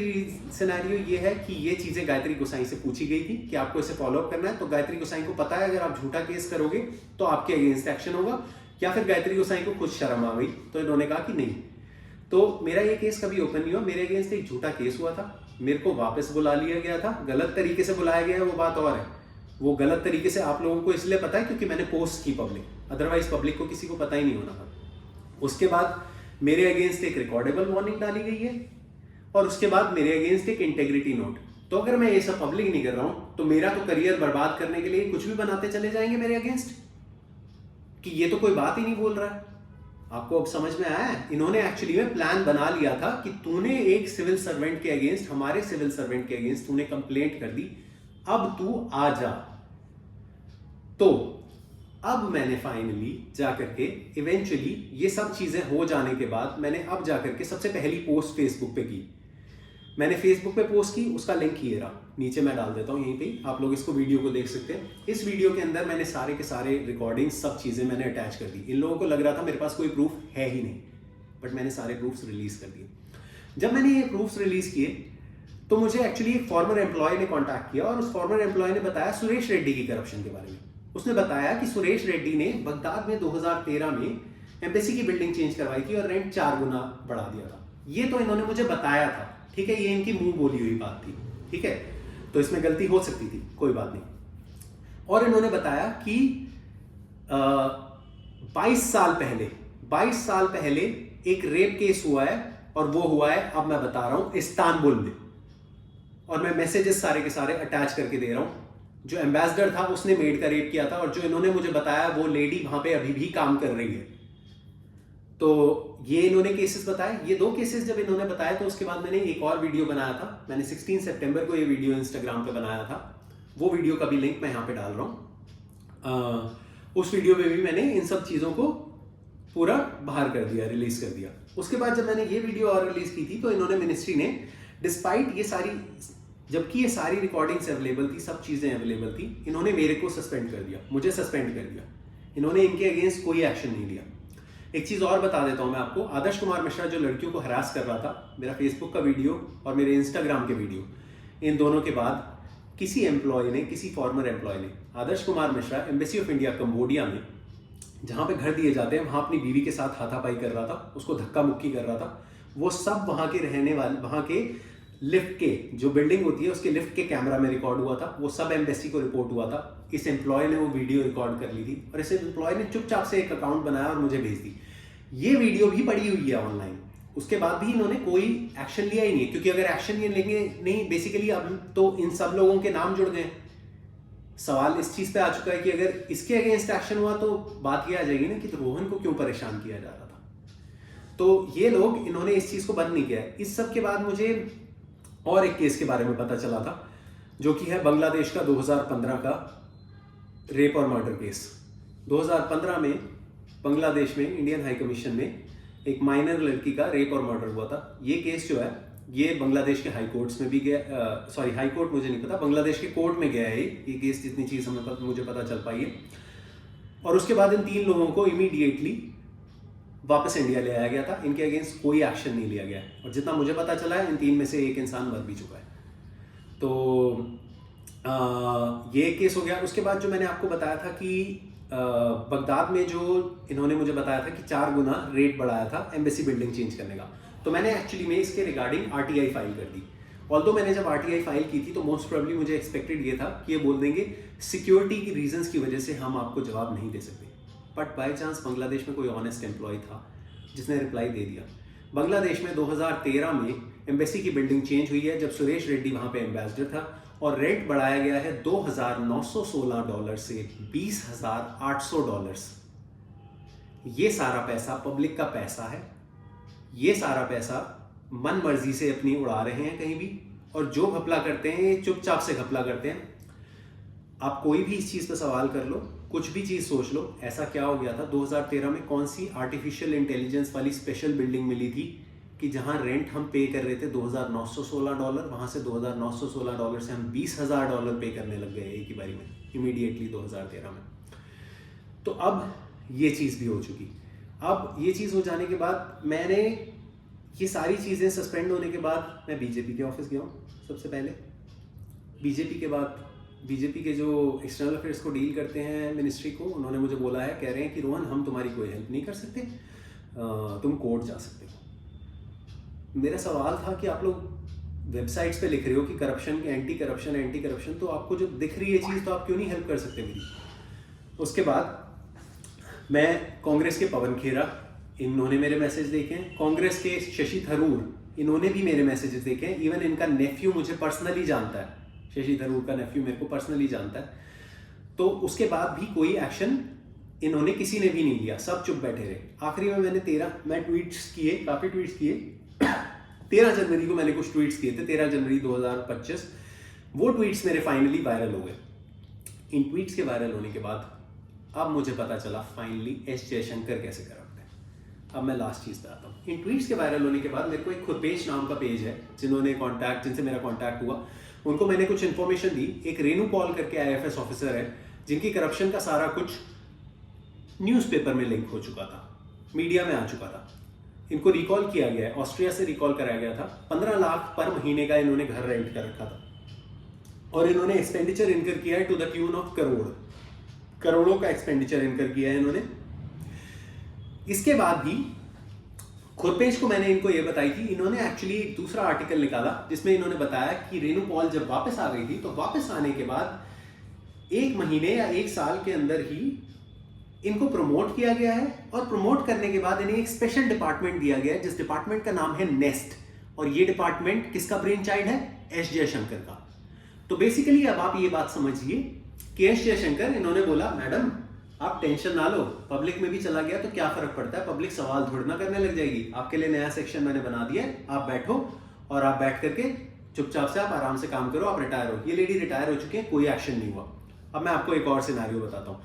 सिनेरियो ये है कि ये चीजें गायत्री गोसाई से पूछी गई थी कि आपको इसे फॉलो अप करना है, तो गायत्री गोसाई को पता है अगर आप झूठा केस करोगे तो आपके अगेंस्ट एक्शन होगा। या फिर गायत्री गोसाई को खुद शर्म आ गई तो इन्होंने कहा कि नहीं। तो मेरा ये केस कभी ओपन नहीं हुआ, मेरे अगेंस्ट एक झूठा केस हुआ था, मेरे को वापस बुला लिया गया था, गलत तरीके से बुलाया गया है वो बात और है। वो गलत तरीके से आप लोगों को इसलिए पता है क्योंकि मैंने पोस्ट की पब्लिक, अदरवाइज पब्लिक को किसी को पता ही नहीं होना था। उसके बाद मेरे अगेंस्ट एक रिकॉर्डेबल वार्निंग डाली गई है और उसके बाद मेरे अगेंस्ट एक इंटेग्रिटी नोट। तो अगर मैं ये सब पब्लिक नहीं कर रहा हूं तो मेरा तो करियर बर्बाद करने के लिए कुछ भी बनाते चले जाएंगे मेरे अगेंस्ट, कि ये तो कोई बात ही नहीं बोल रहा है। आपको अब समझ में आया है? इन्होंने एक्चुअली में प्लान बना लिया था कि तूने एक सिविल सर्वेंट के अगेंस्ट, हमारे सिविल सर्वेंट के अगेंस्ट तूने कंप्लेंट कर दी, अब तू आ जा। तो अब मैंने फाइनली जाकर के इवेंचुअली ये सब चीजें हो जाने के बाद मैंने अब जाकर के सबसे पहली पोस्ट फेसबुक पे की। मैंने फेसबुक पे पोस्ट की, उसका लिंक ये रहा, नीचे मैं डाल देता हूँ यहीं पे, आप लोग इसको वीडियो को देख सकते हैं। इस वीडियो के अंदर मैंने सारे के सारे रिकॉर्डिंग सब चीजें मैंने अटैच कर दी। इन लोगों को लग रहा था मेरे पास कोई प्रूफ है ही नहीं, बट मैंने सारे प्रूफ्स रिलीज कर दिए। जब मैंने ये प्रूफ्स रिलीज किए तो मुझे एक्चुअली एक फॉर्मर एम्प्लॉय ने कॉन्टैक्ट किया और उस फॉर्मर एम्प्लॉय ने बताया सुरेश रेड्डी की करप्शन के बारे में। उसने बताया कि सुरेश रेड्डी ने बगदाद में 2013 में एम्बेसी की बिल्डिंग चेंज करवाई थी और रेंट 4 गुना बढ़ा दिया था। ये तो इन्होंने मुझे बताया था, ठीक है, ये इनकी मुंह बोली हुई बात थी, ठीक है, तो इसमें गलती हो सकती थी, कोई बात नहीं। और इन्होंने बताया कि 22 साल पहले एक रेप केस हुआ है और वो हुआ है, अब मैं बता रहा हूं, इस्तांबुल में। और मैं मैसेजेस सारे के सारे अटैच करके दे रहा हूं। जो एम्बेसडर था उसने मेड का रेप किया था और जो इन्होंने मुझे बताया वो लेडी वहां पे अभी भी काम कर रही है। तो ये इन्होंने केसेस बताए। ये 2 केसेस जब इन्होंने बताए तो उसके बाद मैंने एक और वीडियो बनाया था। मैंने 16 सितंबर को ये वीडियो इंस्टाग्राम पे बनाया था। वो वीडियो का भी लिंक मैं यहाँ पे डाल रहा हूँ। उस वीडियो में भी मैंने इन सब चीज़ों को पूरा बाहर कर दिया, रिलीज कर दिया। उसके बाद जब मैंने ये वीडियो और रिलीज की थी तो इन्होंने मिनिस्ट्री ने डिस्पाइट ये सारी जबकि ये सारी रिकॉर्डिंग्स अवेलेबल थी, सब चीज़ें अवेलेबल थी, इन्होंने मेरे को सस्पेंड कर दिया, मुझे सस्पेंड कर दिया। इन्होंने इनके अगेंस्ट कोई एक्शन नहीं लिया। एक चीज़ और बता देता हूँ मैं आपको, आदर्श कुमार मिश्रा जो लड़कियों को हरास कर रहा था, मेरा फेसबुक का वीडियो और मेरे इंस्टाग्राम के वीडियो, इन दोनों के बाद किसी एम्प्लॉय ने, किसी फॉर्मर एम्प्लॉय ने Adarsh Kumar Mishra embassy of India Cambodia में, जहाँ पे घर दिए जाते हैं, वहाँ अपनी बीवी के साथ हाथापाई कर रहा था, उसको धक्का मुक्की कर रहा था। वो सब वहाँ के रहने वाले, वहाँ के लिफ्ट के जो बिल्डिंग होती है उसके लिफ्ट के कैमरा में रिकॉर्ड हुआ था, वो सब एम्बेसी को रिपोर्ट हुआ था। इस एम्प्लॉय ने वो वीडियो रिकॉर्ड कर ली थी और इस एम्प्लॉय ने चुपचाप से एक अकाउंट बनाया और मुझे भेज दी। ये वीडियो भी पड़ी हुई है ऑनलाइन, उसके बाद भी इन्होंने कोई एक्शन लिया ही नहीं, क्योंकि अगर एक्शन ये लेंगे नहीं, बेसिकली अब तो इन सब लोगों के नाम जुड़ गए। सवाल इस चीज पे आ चुका है कि अगर इसके अगेंस्ट एक्शन हुआ तो बात ये आ जाएगी ना कि तो रोहन को क्यों परेशान किया जा रहा था। तो ये लोग, इन्होंने इस चीज को बंद नहीं किया। इस सब के बाद मुझे और एक केस के बारे में पता चला था, जो कि है बांग्लादेश का 2015 का रेप और मर्डर केस। 2015 में बांग्लादेश में इंडियन हाई कमीशन में एक माइनर लड़की का रेप और मर्डर हुआ था। ये केस जो है ये बांग्लादेश के हाई कोर्ट्स में भी गया, सॉरी हाई कोर्ट मुझे नहीं पता, बांग्लादेश के कोर्ट में गया है ये केस, जितनी चीज़ मुझे पता चल पाई है। और उसके बाद इन 3 लोगों को इमीडिएटली वापस इंडिया ले आया गया था, इनके अगेंस्ट कोई एक्शन नहीं लिया गया। और जितना मुझे पता चला है इन 3 में से एक इंसान मर भी चुका है। तो ये केस हो गया। उसके बाद जो मैंने आपको बताया था कि बगदाद में जो इन्होंने मुझे बताया था कि 4 गुना रेट बढ़ाया था एम्बेसी बिल्डिंग चेंज करने का, तो मैंने एक्चुअली में इसके रिगार्डिंग आरटीआई फाइल कर दी। ऑल्दो मैंने जब आरटीआई फाइल की थी तो मोस्ट प्रोबेबली मुझे एक्सपेक्टेड ये था कि ये बोल देंगे सिक्योरिटी की रीजंस की वजह से हम आपको जवाब नहीं दे सकते। बट बाय चांस बांग्लादेश में कोई ऑनेस्ट एम्प्लॉय था जिसने रिप्लाई दे दिया। बांग्लादेश में 2013 में एम्बेसी की बिल्डिंग चेंज हुई है, जब सुरेश रेड्डी वहाँ पे एम्बेसडर था, और रेंट बढ़ाया गया है $2,916 से $20,800। ये सारा पैसा पब्लिक का पैसा है, ये सारा पैसा मन मर्जी से अपनी उड़ा रहे हैं कहीं भी, और जो घपला करते हैं ये चुपचाप से घपला करते हैं। आप कोई भी इस चीज़ पर सवाल कर लो, कुछ भी चीज़ सोच लो, ऐसा क्या हो गया था 2013 में, कौन सी आर्टिफिशियल इंटेलिजेंस वाली स्पेशल बिल्डिंग मिली थी कि जहां रेंट हम पे कर रहे थे $2,916, वहां से $2,916 से हम $20,000 पे करने लग गए एक ही बारी में, इमीडिएटली 2013 में। तो अब ये चीज़ भी हो चुकी। अब ये चीज़ हो जाने के बाद मैंने ये सारी चीज़ें सस्पेंड होने के बाद मैं बीजेपी के ऑफिस गया हूँ सबसे पहले। बीजेपी के बाद बीजेपी के जो एक्सटर्नल अफेयर्स को डील करते हैं मिनिस्ट्री को, उन्होंने मुझे बोला है, कह रहे हैं कि रोहन हम तुम्हारी कोई हेल्प नहीं कर सकते, तुम कोर्ट जा सकते हो। मेरा सवाल था कि आप लोग वेबसाइट्स पे लिख रहे हो कि करप्शन, एंटी करप्शन, तो आपको जो दिख रही है चीज़ तो आप क्यों नहीं हेल्प कर सकते मेरी। उसके बाद मैं कांग्रेस के पवन खेरा, इन्होंने मेरे मैसेज देखे हैं, कांग्रेस के शशि थरूर, इन्होंने भी मेरे मैसेजेस देखे हैं। इवन इनका नेफ्यू मुझे पर्सनली जानता है, शशि थरूर का नेफ्यू मेरे को पर्सनली जानता है। तो उसके बाद भी कोई एक्शन इन्होंने किसी ने भी नहीं लिया, सब चुप बैठे रहे। आखिरी में मैंने ट्वीट्स किए, काफ़ी ट्वीट्स किए। 13 जनवरी को मैंने कुछ ट्वीट्स किए थे, 13 जनवरी 2025। वो ट्वीट्स मेरे फाइनली वायरल हो गए। इन ट्वीट्स के वायरल होने के बाद अब मुझे पता चला फाइनली एस जयशंकर कैसे करप्ट है। अब मैं लास्ट चीज़ पे आता हूँ। इन ट्वीट्स के वायरल होने के बाद मेरे को एक खुरपेश नाम का पेज है, जिनसे मेरा कॉन्टैक्ट हुआ, उनको मैंने कुछ इन्फॉर्मेशन दी। एक रेनू पॉल करके IFS ऑफिसर है, जिनकी करप्शन का सारा कुछ न्यूज़पेपर में लिंक हो चुका था, मीडिया में आ चुका था। इनको रिकॉल किया गया है, ऑस्ट्रिया से रिकॉल कराया गया था। 15 लाख पर महीने का इन्होंने घर रेंट कर रखा था, और इन्होंने एक्सपेंडिचर इनकर किया है टू द ट्यून ऑफ करोड़ों का एक्सपेंडिचर इनकर किया है इन्होंने। इसके बाद भी खुरपेश को मैंने इनको ये बताई थी, इन्होंने एक्चुअली एक दूसरा आर्टिकल निकाला जिसमें इन्होंने बताया कि रेनू पॉल जब वापस आ गई थी, तो वापस आने के बाद 1 महीने या 1 साल के अंदर ही इनको प्रमोट किया गया है, और प्रमोट करने के बाद इन्हें एक स्पेशल डिपार्टमेंट दिया गया है, जिस डिपार्टमेंट का नाम है नेस्ट। और ये डिपार्टमेंट किसका ब्रेन चाइल्ड है? एस जयशंकर का। तो बेसिकली अब आप ये बात समझिए कि एस जयशंकर, इन्होंने बोला मैडम आप टेंशन ना लो, पब्लिक में भी चला गया तो क्या फर्क पड़ता है, पब्लिक सवाल थोड़ी ना करने लग जाएगी, आपके लिए नया सेक्शन मैंने बना दिया है, आप बैठो और आप बैठ करके चुपचाप से आप आराम से काम करो, आप रिटायर हो। ये लेडी रिटायर हो चुकी है, कोई एक्शन नहीं हुआ। अब मैं आपको एक और सिनेरियो बताता हूँ।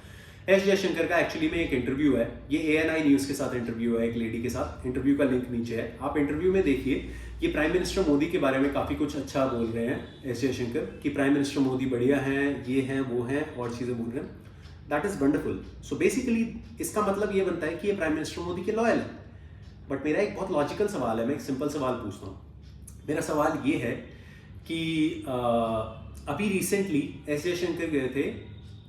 एस जयशंकर का एक्चुअली में एक इंटरव्यू है, ये ANI न्यूज़ के साथ इंटरव्यू है, एक लेडी के साथ। इंटरव्यू का लिंक नीचे है, आप इंटरव्यू में देखिए ये प्राइम मिनिस्टर मोदी के बारे में काफ़ी कुछ अच्छा बोल रहे हैं एस जयशंकर, कि प्राइम मिनिस्टर मोदी बढ़िया हैं, ये हैं वो हैं और चीज़ें बोल रहे हैं। That is wonderful. So basically इसका मतलब ये बनता है कि ये प्राइम मिनिस्टर मोदी के लॉयल है। बट मेरा एक बहुत लॉजिकल सवाल है, मैं एक सिंपल सवाल पूछता हूँ। मेरा सवाल ये है कि अभी रिसेंटली एस जयशंकर गए थे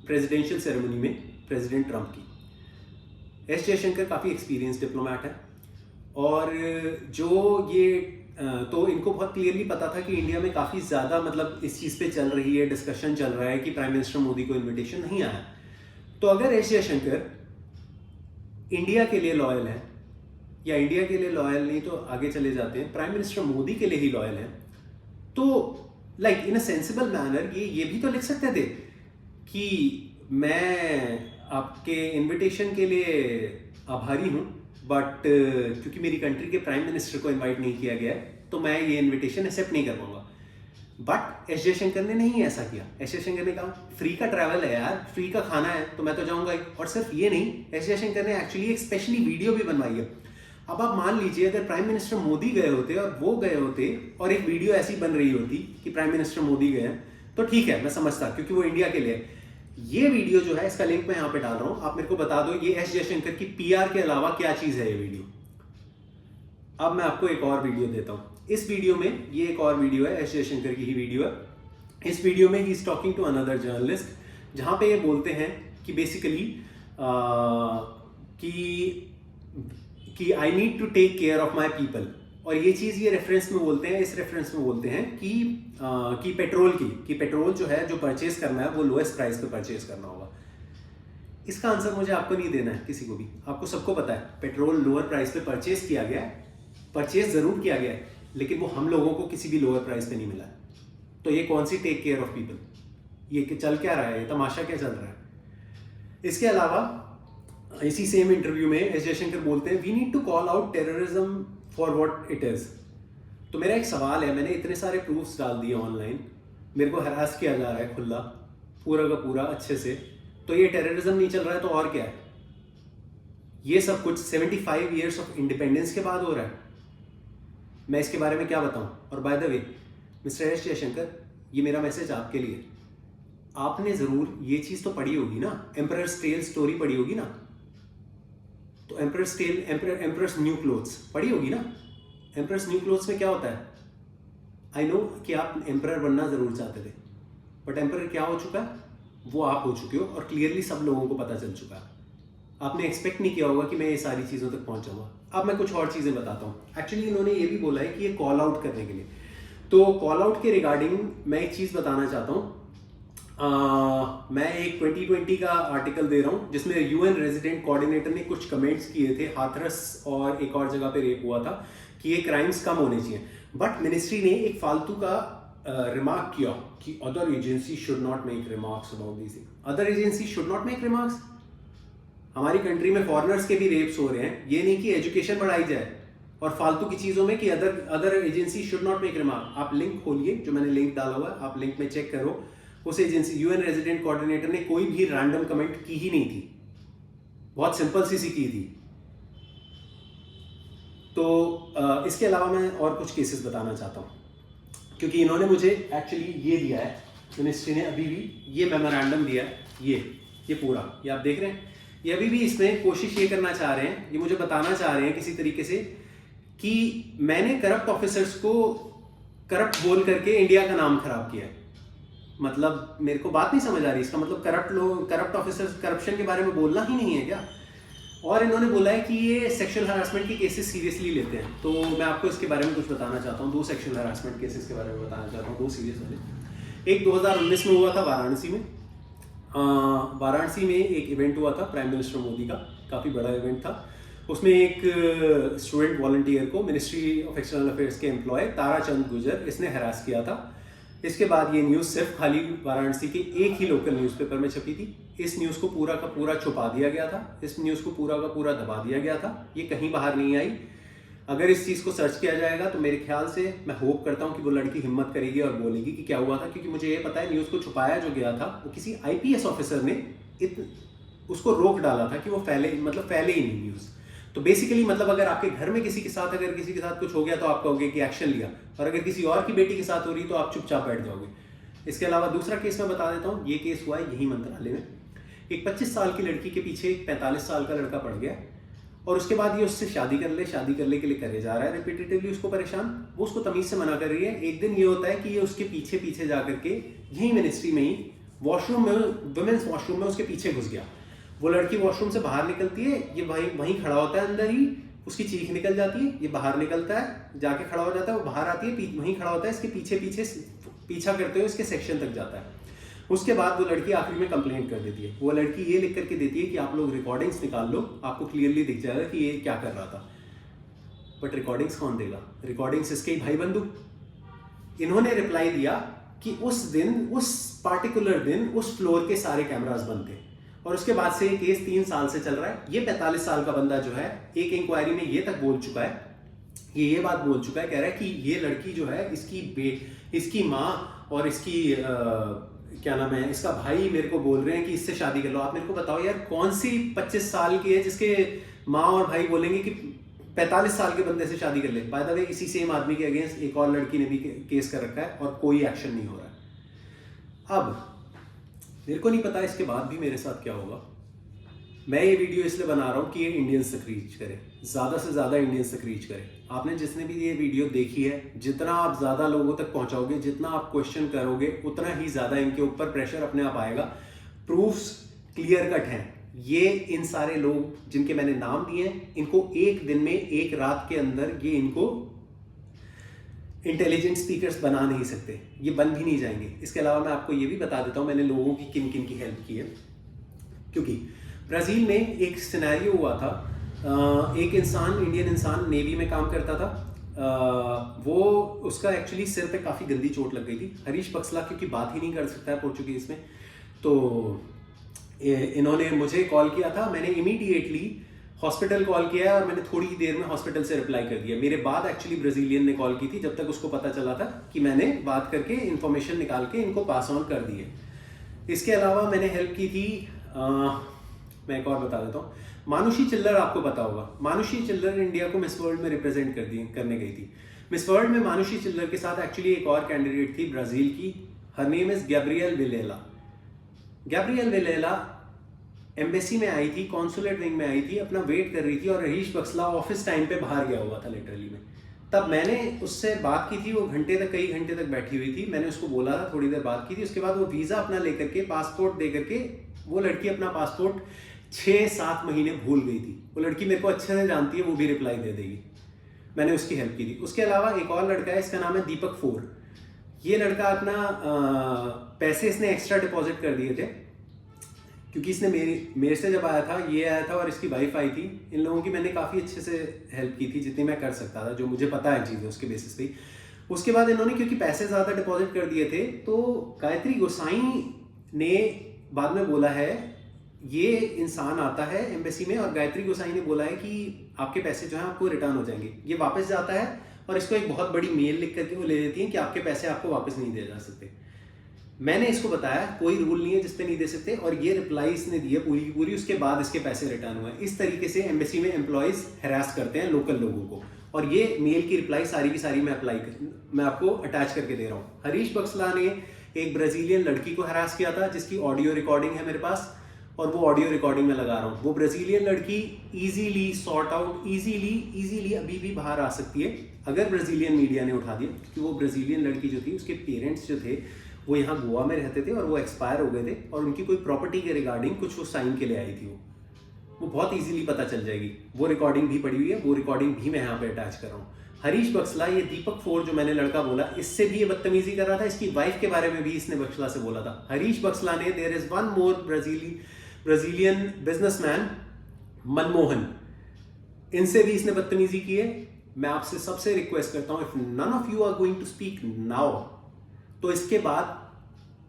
प्रेसिडेंशियल सेरेमनी में प्रेसिडेंट ट्रंप की। एस जयशंकर काफ़ी एक्सपीरियंस डिप्लोमैट है और जो ये तो इनको बहुत क्लियरली पता था कि इंडिया में काफ़ी ज़्यादा मतलब इस चीज़ पे चल रही है, डिस्कशन चल रहा है कि प्राइम मिनिस्टर मोदी को इनविटेशन नहीं आया। तो अगर एस जयशंकर इंडिया के लिए लॉयल है, या इंडिया के लिए लॉयल नहीं तो आगे चले जाते हैं, प्राइम मिनिस्टर मोदी के लिए ही लॉयल है, तो like in a sensible manner ये भी तो लिख सकते थे कि मैं आपके इनविटेशन के लिए आभारी हूँ, बट क्योंकि मेरी कंट्री के प्राइम मिनिस्टर को इनवाइट नहीं किया गया है तो मैं ये इनविटेशन एक्सेप्ट नहीं कर पाऊंगा। बट एस जयशंकर ने नहीं ऐसा किया। एस जयशंकर ने कहा फ्री का ट्रैवल है यार, फ्री का खाना है तो मैं तो जाऊंगा ही। और सिर्फ ये नहीं, एस जयशंकर ने एक्चुअली एक स्पेशली वीडियो भी बनवाई है। अब आप मान लीजिए अगर प्राइम मिनिस्टर मोदी गए होते और वो गए होते और एक वीडियो ऐसी बन रही होती कि प्राइम मिनिस्टर मोदी गए हैं, तो ठीक है, मैं समझता, क्योंकि वो इंडिया के लिए। ये वीडियो जो है, इसका लिंक मैं यहाँ पे डाल रहा हूँ, आप मेरे को बता दो ये एस जयशंकर की पीआर के अलावा क्या चीज है ये वीडियो। अब मैं आपको एक और वीडियो देता हूँ। इस वीडियो में, ये एक और वीडियो है, एस जयशंकर की ही वीडियो है। इस वीडियो में he is talking to another journalist, जहां पे ये बोलते हैं कि बेसिकली कि I need to take care of my people. और ये चीज़ ये रेफरेंस में बोलते हैं, इस रेफरेंस में बोलते हैं कि पेट्रोल जो है, जो परचेज करना है वो लोएस्ट प्राइस पे परचेज करना होगा। इसका आंसर मुझे आपको नहीं देना है किसी को भी, आपको सबको पता है पेट्रोल लोअर प्राइस पे परचेज किया गया है, परचेज जरूर किया गया है, लेकिन वो हम लोगों को किसी भी लोअर प्राइस पे नहीं मिला है। तो ये कौन सी टेक केयर ऑफ पीपल, ये चल क्या रहा है, ये तमाशा क्या चल रहा है। इसके अलावा इसी सेम इंटरव्यू में एस जयशंकर बोलते हैं we need to call out terrorism for what it is. तो मेरा एक सवाल है, मैंने इतने सारे प्रूफ्स डाल दिए ऑनलाइन, मेरे को हरास किया जा रहा है खुला पूरा का पूरा अच्छे से, तो ये टेररिज्म नहीं चल रहा है तो और क्या है। ये सब कुछ 75 ईयर्स ऑफ इंडिपेंडेंस के बाद हो रहा है। मैं इसके बारे में क्या बताऊं। और by the way mister S Jaishankar, ये मेरा मैसेज आपके लिए, आपने जरूर ये चीज तो पढ़ी होगी ना, एम्परर्स टेल स्टोरी पढ़ी होगी ना, तो emperor's tale, emperor's new clothes पढ़ी होगी ना। एम्परर्स न्यू क्लोथ्स में क्या होता है, आई नो कि आप एम्परर बनना जरूर चाहते थे, बट एम्परर क्या हो चुका है, वो आप हो चुके हो और क्लियरली सब लोगों को पता चल चुका है। आपने एक्सपेक्ट नहीं किया होगा कि मैं ये सारी चीज़ों तक पहुंच जाऊंगा। अब मैं कुछ और चीज़ें बताता हूँ। एक्चुअली इन्होंने ये भी बोला है कि ये कॉल आउट करने के लिए, तो कॉल आउट के रिगार्डिंग मैं एक चीज़ बताना चाहता हूँ। मैं एक 2020 का आर्टिकल दे रहा हूँ जिसमें यूएन रेजिडेंट कोऑर्डिनेटर ने कुछ कमेंट्स किए थे, हाथरस और एक और जगह पे रेप हुआ था, कि ये क्राइम्स कम होने चाहिए। बट मिनिस्ट्री ने एक फालतू का रिमार्क किया कि other agency should not make remarks about this thing. Other agency should not make remarks. हमारी कंट्री में फॉरेनर्स के भी रेप्स हो रहे हैं, ये नहीं कि एजुकेशन बढ़ाई जाए और फालतू की चीज़ों में कि other agency should not make remark. आप लिंक खोलिए, जो मैंने लिंक डाला हुआ है, आप लिंक में चेक करो। उस एजेंसी यूएन रेजिडेंट कोऑर्डिनेटर ने कोई भी रैंडम कमेंट की ही नहीं थी, बहुत सिंपल सी की थी। तो इसके अलावा मैं और कुछ केसेस बताना चाहता हूँ, क्योंकि इन्होंने मुझे एक्चुअली ये दिया है, मिनिस्ट्री ने अभी भी ये मेमोरेंडम दिया है, ये पूरा, ये आप देख रहे हैं, ये अभी भी इसमें कोशिश ये करना चाह रहे हैं, ये मुझे बताना चाह रहे हैं किसी तरीके से कि मैंने करप्ट ऑफिसर्स को करप्ट बोल करके इंडिया का नाम खराब किया है। मतलब मेरे को बात नहीं समझ आ रही, इसका मतलब करप्ट ऑफिसर्स करप्शन के बारे में बोलना ही नहीं है क्या। और इन्होंने बोला है कि ये सेक्सुअल हरासमेंट के केसेस सीरियसली लेते हैं। तो मैं आपको इसके बारे में कुछ बताना चाहता हूँ, 2 सेक्सुअल हरासमेंट केसेस के बारे में बताना चाहता हूँ, 2 सीरियस वाले। एक 2019 में हुआ था वाराणसी में। वाराणसी में एक इवेंट हुआ था प्राइम मिनिस्टर मोदी का, काफ़ी बड़ा इवेंट था। उसमें एक स्टूडेंट वॉलंटियर को मिनिस्ट्री ऑफ एक्सटर्नल अफेयर्स के एम्प्लॉय ताराचंद गुजर, इसने हरास किया था। इसके बाद ये न्यूज़ सिर्फ खाली वाराणसी के एक ही लोकल न्यूज़पेपर में छपी थी। इस न्यूज़ को पूरा का पूरा छुपा दिया गया था, इस न्यूज़ को पूरा का पूरा दबा दिया गया था, ये कहीं बाहर नहीं आई। अगर इस चीज़ को सर्च किया जाएगा तो मेरे ख्याल से, मैं होप करता हूँ कि वो लड़की हिम्मत करेगी और बोलेगी कि क्या हुआ था, क्योंकि मुझे ये पता है न्यूज़ को छुपाया जो गया था वो किसी आईपीएस ऑफिसर ने उसको रोक डाला था कि वो फैले ही नहीं न्यूज़। तो बेसिकली मतलब अगर आपके घर में किसी के साथ कुछ हो गया तो आप कहोगे कि एक्शन लिया, और अगर किसी और की बेटी के साथ हो रही तो आप चुपचाप बैठ जाओगे। इसके अलावा दूसरा केस मैं बता देता हूँ। ये केस हुआ है यही मंत्रालय में। एक 25 साल की लड़की के पीछे एक 45 साल का लड़का पड़ गया, और उसके बाद ये उससे शादी करने के लिए करे जा रहा है रिपीटेटिवली उसको परेशान। वो उसको तमीज से मना कर रही है। एक दिन ये होता है कि ये उसके पीछे पीछे जा करके यही मिनिस्ट्री में ही वॉशरूम में, वुमेन्स वॉशरूम में उसके पीछे घुस गया। वो लड़की वॉशरूम से बाहर निकलती है, ये वहीं खड़ा होता है अंदर ही, उसकी चीख निकल जाती है, ये बाहर निकलता है, जाके खड़ा हो जाता है, वो बाहर आती है, वहीं खड़ा होता है, इसके पीछा करते हुए इसके सेक्शन तक जाता है। उसके बाद वो लड़की आखिरी में कंप्लेंट कर देती है। वो लड़की ये लिख करके देती है कि आप लोग रिकॉर्डिंग्स निकाल लो, आपको क्लियरली दिख जाएगा कि ये क्या कर रहा था। बट रिकॉर्डिंग्स कौन देगा? रिकॉर्डिंग्स इसके ही भाई बंधु। इन्होंने रिप्लाई दिया कि उस दिन, उस पार्टिकुलर दिन उस फ्लोर के सारे कैमरास बंद थे, और उसके बाद से ये केस 3 साल से चल रहा है। ये 45 साल का बंदा जो है एक इंक्वायरी में ये तक बोल चुका है, ये बात बोल चुका है, कह रहा है कि ये लड़की जो है इसकी माँ और इसकी क्या नाम है, इसका भाई मेरे को बोल रहे हैं कि इससे शादी कर लो। आप मेरे को बताओ यार, कौन सी 25 साल की है जिसके माँ और भाई बोलेंगे कि 45 साल के बंदे से शादी कर ले? बाय द वे इसी सेम आदमी के अगेंस्ट एक और लड़की ने भी केस कर रखा है और कोई एक्शन नहीं हो रहा है। अब मेरे को नहीं पता इसके बाद भी मेरे साथ क्या होगा। मैं ये वीडियो इसलिए बना रहा हूँ कि ये इंडियंस तक रीच करे, ज़्यादा से ज़्यादा इंडियंस तक रीच करे। आपने जिसने भी ये वीडियो देखी है, जितना आप ज़्यादा लोगों तक पहुँचाओगे, जितना आप क्वेश्चन करोगे, उतना ही ज़्यादा इनके ऊपर प्रेशर अपने आप आएगा। प्रूफ्स क्लियर कट हैं। ये इन सारे लोग जिनके मैंने नाम दिए हैं, इनको एक दिन में, एक रात के अंदर ये इनको इंटेलिजेंट स्पीकर्स बना नहीं सकते, ये बन भी नहीं जाएंगे। इसके अलावा मैं आपको ये भी बता देता हूँ मैंने लोगों की किन किन की हेल्प की है। क्योंकि ब्राज़ील में एक सिनेरियो हुआ था, एक इंडियन इंसान नेवी में काम करता था। वो उसका एक्चुअली सिर पे काफ़ी गंदी चोट लग गई थी। हरीश बक्सला क्योंकि बात ही नहीं कर सकता है पोर्चुगीज़ में, तो इन्होंने मुझे कॉल किया था। मैंने इमीडिएटली हॉस्पिटल कॉल किया और मैंने थोड़ी ही देर में हॉस्पिटल से रिप्लाई कर दिया। मेरे बाद एक्चुअली ब्राज़ीलियन ने कॉल की थी, जब तक उसको पता चला था कि मैंने बात करके इन्फॉर्मेशन निकाल के इनको पास ऑन कर दी है। इसके अलावा मैंने हेल्प की थी, मैं एक और बता देता हूँ। मानुषी चिल्लर आपको पता होगा। मानुषी चिल्लर इंडिया को मिस वर्ल्ड में रिप्रेजेंट करने गई थी। मिस वर्ल्ड में मानुषी चिल्लर के साथ एक्चुअली एक और कैंडिडेट थी ब्राज़ील की। Her name is Gabriel Vilela. Gabriel Vilela embassy में आई थी, कॉन्सुलेट विंग में आई थी, अपना वेट कर रही थी, और हरीश बक्सला ऑफिस टाइम पे बाहर गया हुआ था लिटरली में। तब मैंने उससे बात की थी। वो कई घंटे तक बैठी हुई थी। मैंने उसको बोला था, थोड़ी देर बात की थी। उसके बाद वो वीज़ा अपना लेकर के, पासपोर्ट दे करके, वो लड़की अपना पासपोर्ट 6-7 महीने भूल गई थी। वो लड़की मेरे को अच्छे से जानती है, वो भी रिप्लाई दे देगी। मैंने उसकी हेल्प की थी। उसके अलावा एक और लड़का है, इसका नाम है दीपक फोर। ये लड़का अपना पैसे इसने एक्स्ट्रा डिपॉजिट कर दिए थे, क्योंकि इसने मेरे से जब आया था, ये आया था और इसकी वाइफ आई थी। इन लोगों की मैंने काफ़ी अच्छे से हेल्प की थी, जितनी मैं कर सकता था, जो मुझे पता है चीज़ें, उसके बेसिस पे। उसके बाद इन्होंने क्योंकि पैसे ज़्यादा डिपॉजिट कर दिए थे, तो गायत्री गोसाई ने बाद में बोला है, ये इंसान आता है एम्बेसी में और गायत्री गोसाई ने बोला है कि आपके पैसे जो हैं आपको रिटर्न हो जाएंगे। ये वापस जाता है और इसको एक बहुत बड़ी मेल लिख करके वो ले देती हैं कि आपके पैसे आपको वापस नहीं दिए जा सकते। मैंने इसको बताया कोई रूल नहीं है जिस पे नहीं दे सकते, और ये रिप्लाई इसने दी है पूरी की पूरी। उसके बाद इसके पैसे रिटर्न हुए। इस तरीके से एम्बेसी में एम्प्लॉयज़ हरास करते हैं लोकल लोगों को, और ये मेल की रिप्लाई सारी की सारी मैं आपको अटैच करके दे रहा हूँ। हरीश बक्सला ने एक ब्राज़ीलियन लड़की को हरास किया था, जिसकी ऑडियो रिकॉर्डिंग है मेरे पास, और वो ऑडियो रिकॉर्डिंग में लगा रहा हूँ। वो ब्राज़ीलियन लड़की ईजीली सॉर्ट आउट, ईजीली अभी भी बाहर आ सकती है अगर ब्राज़ीलियन मीडिया ने उठा दिया। क्योंकि वो ब्राज़ीलियन लड़की जो थी, उसके पेरेंट्स जो थे वो यहाँ गोवा में रहते थे और वो एक्सपायर हो गए थे, और उनकी कोई प्रॉपर्टी के रिगार्डिंग कुछ वो साइन के लिए आई थी। वो बहुत इजीली पता चल जाएगी। वो रिकॉर्डिंग भी पड़ी हुई है, वो रिकॉर्डिंग भी मैं यहाँ पे अटैच कर रहा हूँ। हरीश बक्सला, ये दीपक फोर जो मैंने लड़का बोला, इससे भी ये बदतमीजी कर रहा था। इसकी वाइफ के बारे में भी इसने बक्सला से बोला था। हरीश बक्सला ने, there is one more Brazilian businessman Manmohan, इनसे भी इसने बदतमीजी की है। मैं आपसे सबसे रिक्वेस्ट करता हूँ, if none of you are going to speak now, तो इसके बाद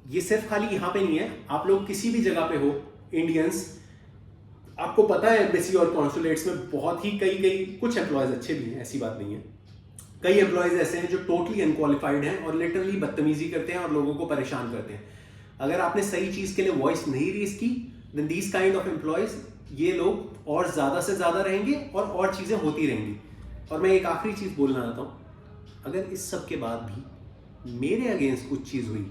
ये सिर्फ खाली यहाँ पे नहीं है, आप लोग किसी भी जगह पे हो, इंडियंस, आपको पता है एम्बेसी और कॉन्सुलेट्स में बहुत ही कुछ एम्प्लॉयज अच्छे भी हैं, ऐसी बात नहीं है। कई एम्प्लॉयज ऐसे हैं जो टोटली अनक्वालिफाइड हैं और लिटरली बदतमीजी करते हैं और लोगों को परेशान करते हैं। अगर आपने सही चीज के लिए वॉइस नहीं रेज की, then these kind of employees ये लोग और ज़्यादा से ज़्यादा रहेंगे और चीज़ें होती रहेंगी। और मैं एक आखिरी चीज़ बोलना चाहता हूँ, अगर इस सब के बाद भी मेरे अगेंस्ट कुछ चीज़ हुई,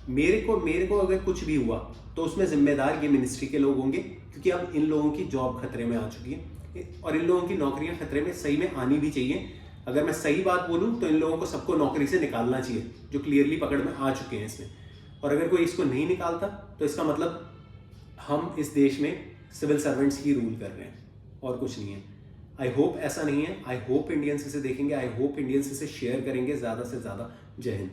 मेरे को अगर कुछ भी हुआ, तो उसमें जिम्मेदार ये मिनिस्ट्री के लोग होंगे, क्योंकि अब इन लोगों की जॉब खतरे में आ चुकी है और इन लोगों की नौकरियां खतरे में सही में आनी भी चाहिए। अगर मैं सही बात बोलूं तो इन लोगों को सबको नौकरी से निकालना चाहिए, जो क्लियरली पकड़ में आ चुके हैं इसमें। और अगर कोई इसको नहीं निकालता तो इसका मतलब हम इस देश में सिविल सर्वेंट्स ही रूल कर रहे हैं और कुछ नहीं है। आई होप ऐसा नहीं है। आई होप इंडियंस इसे देखेंगे, आई होप इंडियंस इसे शेयर करेंगे ज़्यादा से ज़्यादा। जय हिंद।